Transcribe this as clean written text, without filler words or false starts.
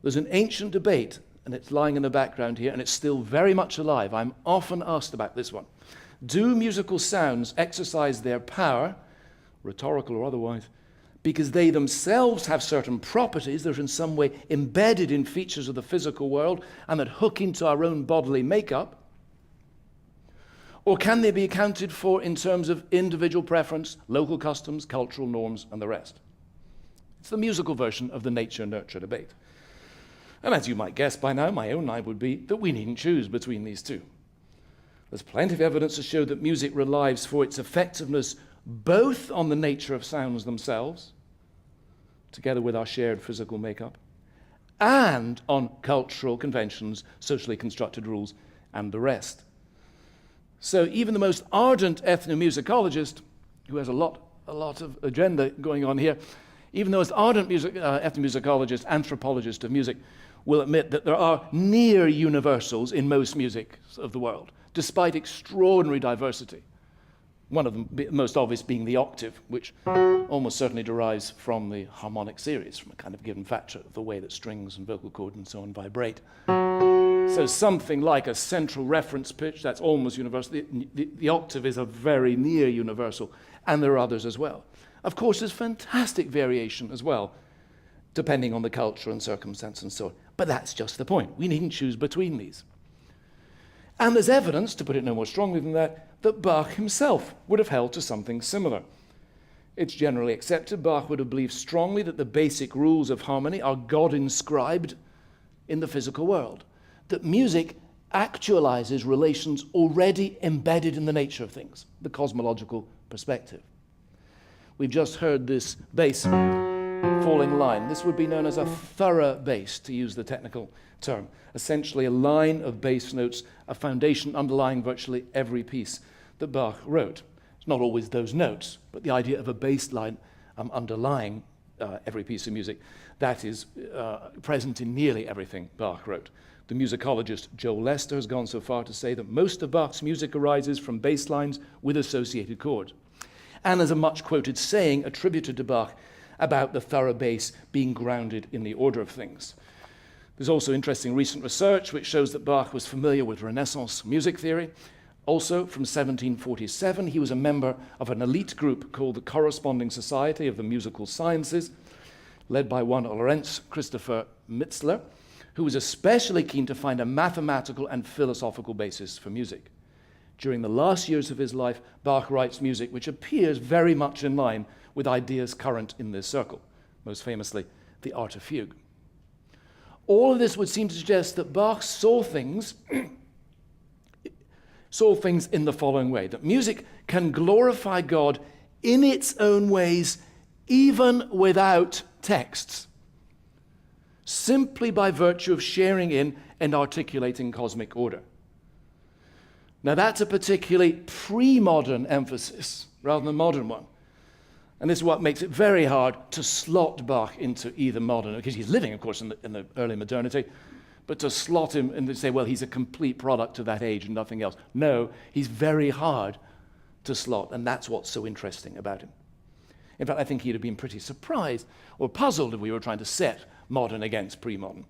There's an ancient debate, and it's lying in the background here, and it's still very much alive. I'm often asked about this one. Do musical sounds exercise their power, rhetorical or otherwise, because they themselves have certain properties that are in some way embedded in features of the physical world and that hook into our own bodily makeup? Or can they be accounted for in terms of individual preference, local customs, cultural norms, and the rest? It's the musical version of the nature-nurture debate. And as you might guess by now, my own line would be that we needn't choose between these two. There's plenty of evidence to show that music relies for its effectiveness both on the nature of sounds themselves, together with our shared physical makeup, and on cultural conventions, socially constructed rules, and the rest. So even the most ardent ethnomusicologist, who has a lot of agenda going on here, even the most ardent ethnomusicologist, anthropologist of music, will admit that there are near universals in most music of the world, despite extraordinary diversity. One of them, most obvious, being the octave, which almost certainly derives from the harmonic series, from a kind of given factor of the way that strings and vocal cord and so on vibrate. So something like a central reference pitch, that's almost universal. The octave is a very near universal, and there are others as well. Of course, there's fantastic variation as well, depending on the culture and circumstance and so on. But that's just the point. We needn't choose between these. And there's evidence, to put it no more strongly than that Bach himself would have held to something similar. It's generally accepted Bach would have believed strongly that the basic rules of harmony are God-inscribed in the physical world, that music actualizes relations already embedded in the nature of things, the cosmological perspective. We've just heard this bass falling line. This would be known as a thorough bass, to use the technical term. Essentially a line of bass notes, a foundation underlying virtually every piece that Bach wrote. It's not always those notes, but the idea of a bass line underlying every piece of music, that is present in nearly everything Bach wrote. The musicologist Joel Lester has gone so far to say that most of Bach's music arises from bass lines with associated chords. And there's a much-quoted saying attributed to Bach about the thorough bass being grounded in the order of things. There's also interesting recent research which shows that Bach was familiar with Renaissance music theory. Also, from 1747, he was a member of an elite group called the Corresponding Society of the Musical Sciences, led by one Lorenz Christopher Mitzler, who was especially keen to find a mathematical and philosophical basis for music. During the last years of his life, Bach writes music which appears very much in line with ideas current in this circle, most famously, the Arte Fugue. All of this would seem to suggest that Bach saw things in the following way, that music can glorify God in its own ways, even without texts, simply by virtue of sharing in and articulating cosmic order. Now that's a particularly pre-modern emphasis rather than a modern one. And this is what makes it very hard to slot Bach into either modern, because he's living, of course, in the early modernity, but to slot him and to say, well, he's a complete product of that age and nothing else. No, he's very hard to slot, and that's what's so interesting about him. In fact, I think he'd have been pretty surprised or puzzled if we were trying to set modern against pre-modern.